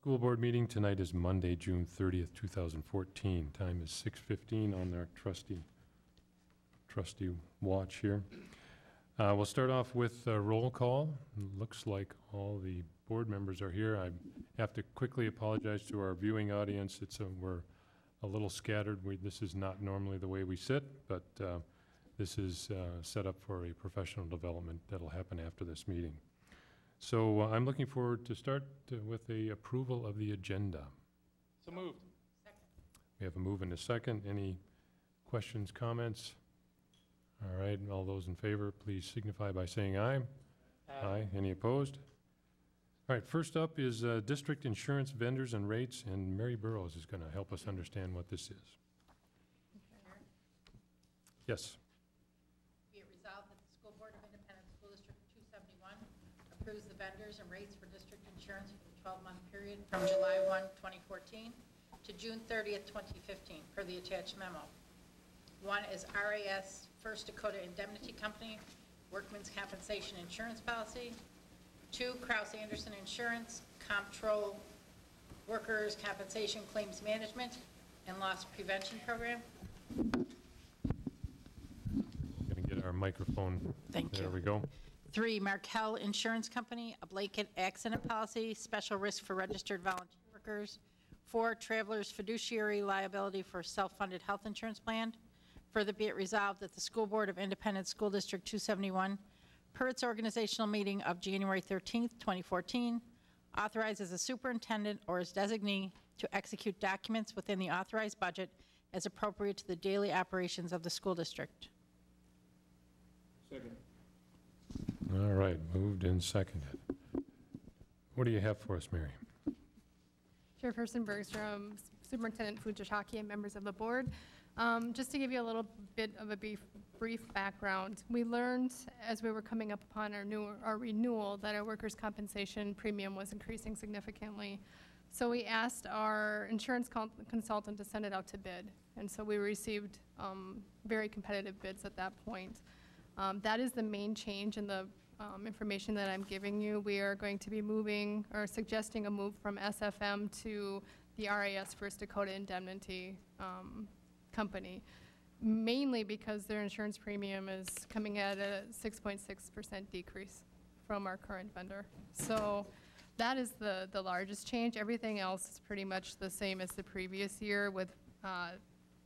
School board meeting tonight is Monday, June 30th, 2014. Time is 6:15 on our trusty watch here. We'll start off with a roll call. Looks like all the board members are here. I have to quickly apologize to our viewing audience. We're a little scattered. This is not normally the way we sit, but this is set up for a professional development that'll happen after this meeting. So I'm looking forward to start with a approval of the agenda. So moved. Second. We have a move and a second. Any questions, comments? All right, all those in favor, please signify by saying aye. Aye. Any opposed? All right, first up is district insurance vendors and rates, and Mary Burrows is going to help us understand what this is. Yes. Be it resolved that the School Board of Independent School District 271 approves the vendors and rates for district insurance for the 12-month period from July 1, 2014 to June 30th, 2015, per the attached memo. One is RAS First Dakota Indemnity Company, Workmen's Compensation Insurance Policy. 2, Krause Anderson Insurance, Comptrol Workers' Compensation Claims Management and Loss Prevention Program. Going to get our microphone. Thank you. There we go. 3, Markel Insurance Company, a blanket accident policy, special risk for registered volunteer workers. 4, Travelers Fiduciary Liability for Self-Funded Health Insurance Plan. Further be it resolved that the School Board of Independent School District 271, per its organizational meeting of January 13th, 2014, authorizes a superintendent or his designee to execute documents within the authorized budget as appropriate to the daily operations of the school district. Second. All right, moved and seconded. What do you have for us, Mary? Chairperson Bergstrom, Superintendent Fujitaki, and members of the board. Just to give you a little bit of a brief background, we learned as we were coming up upon our renewal that our workers' compensation premium was increasing significantly. So we asked our insurance consultant to send it out to bid. And so we received very competitive bids at that point. That is the main change in the information that I'm giving you. We are going to be moving or suggesting a move from SFM to the RAS First Dakota Indemnity Company, mainly because their insurance premium is coming at a 6.6% decrease from our current vendor. So that is the largest change. Everything else is pretty much the same as the previous year with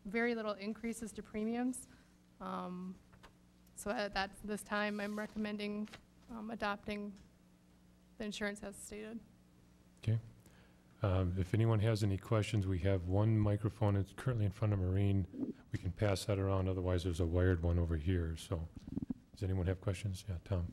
very little increases to premiums. So at this time, I'm recommending adopting the insurance as stated. Okay. If anyone has any questions, we have one microphone. It's currently in front of Maureen. We can pass that around. Otherwise, there's a wired one over here. So does anyone have questions? Yeah, Tom.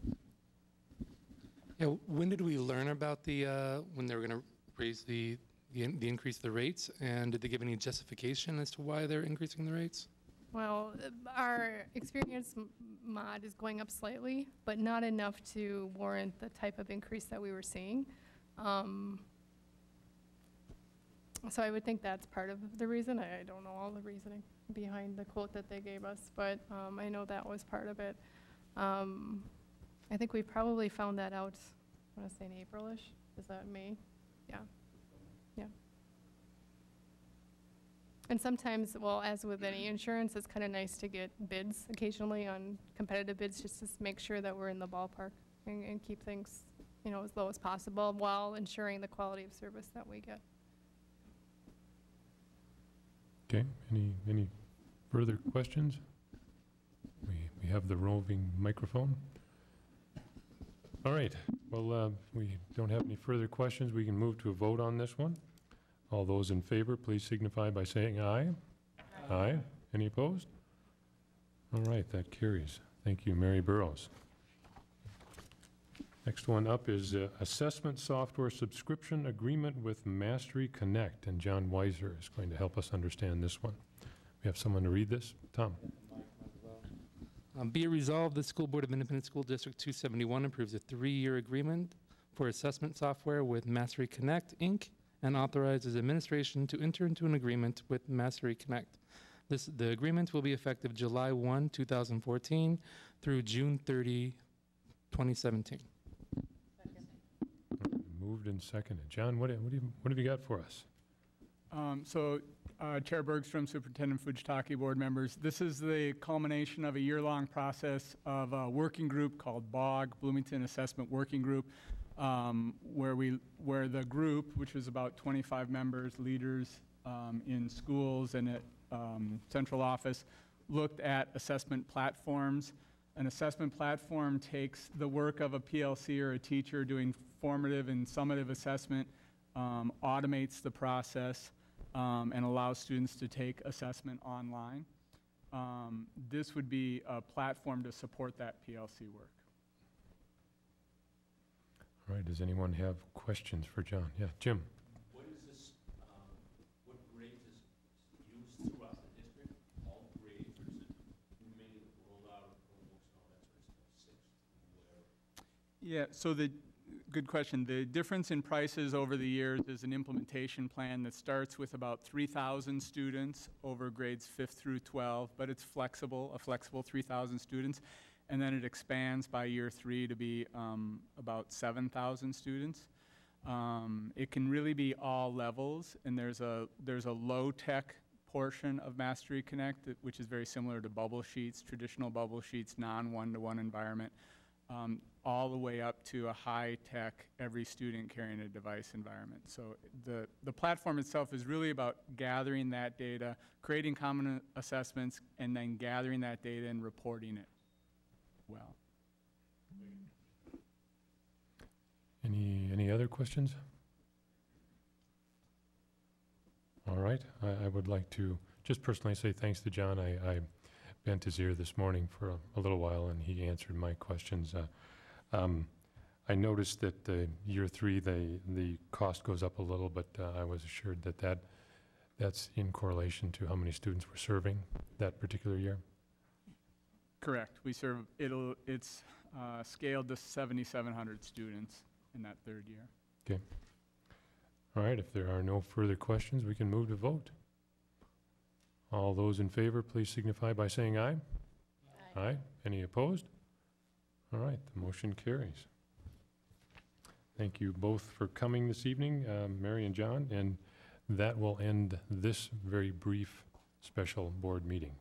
Yeah, when did we learn about when they were going to raise the increase of the rates? And did they give any justification as to why they're increasing the rates? Well, our experience mod is going up slightly, but not enough to warrant the type of increase that we were seeing. So I would think that's part of the reason. I don't know all the reasoning behind the quote that they gave us, but I know that was part of it. I think we probably found that out, I want to say in April-ish. Is that May? Yeah. Yeah. And sometimes, well, as with any insurance, it's kind of nice to get bids occasionally on competitive bids just to make sure that we're in the ballpark and keep things, as low as possible while ensuring the quality of service that we get. Okay. Any further questions? We have the roving microphone. All right. Well, we don't have any further questions. We can move to a vote on this one. All those in favor, please signify by saying aye. Aye. Aye. Any opposed? All right, that carries. Thank you, Mary Burrows. Next one up is Assessment Software Subscription Agreement with Mastery Connect, and John Weiser is going to help us understand this one. We have someone to read this. Tom. Be it resolved, the School Board of Independent School District 271 approves a 3-year agreement for assessment software with Mastery Connect, Inc., and authorizes administration to enter into an agreement with Mastery Connect. The agreement will be effective July 1, 2014 through June 30, 2017. Second. moved and seconded. John, what have you got for us? Chair Bergstrom, Superintendent Fujitaki, board members, this is the culmination of a year-long process of a working group called BOG, Bloomington Assessment Working Group, where the group, which was about 25 members, leaders in schools and at central office, looked at assessment platforms. An assessment platform takes the work of a PLC or a teacher doing formative and summative assessment, automates the process, and allows students to take assessment online. This would be a platform to support that PLC work. All right, does anyone have questions for John? Yeah, Jim? What is this, what grades is used throughout the district? All grades, or is it mainly rolled out of Chromebooks and all that sort of stuff, sixth, where? Yeah, so good question. The difference in prices over the years is an implementation plan that starts with about 3,000 students over grades 5th through 12, but it's flexible, a flexible 3,000 students. And then it expands by year 3 to be about 7,000 students. It can really be all levels, and there's a low-tech portion of Mastery Connect, which is very similar to bubble sheets, traditional bubble sheets, non-one-to-one environment, all the way up to a high-tech, every student carrying a device environment. So the platform itself is really about gathering that data, creating common assessments, and then gathering that data and reporting it well. Any other questions? All right, I would like to just personally say thanks to John. I bent his ear this morning for a little while, and he answered my questions. I noticed that year 3, the cost goes up a little, but I was assured that that's in correlation to how many students we're serving that particular year. Correct. We serve, it's scaled to 7,700 students in that 3rd year. Okay. All right, if there are no further questions, we can move to vote. All those in favor, please signify by saying aye. Aye. Aye. Any opposed? All right, the motion carries. Thank you both for coming this evening, Mary and John, and that will end this very brief special board meeting.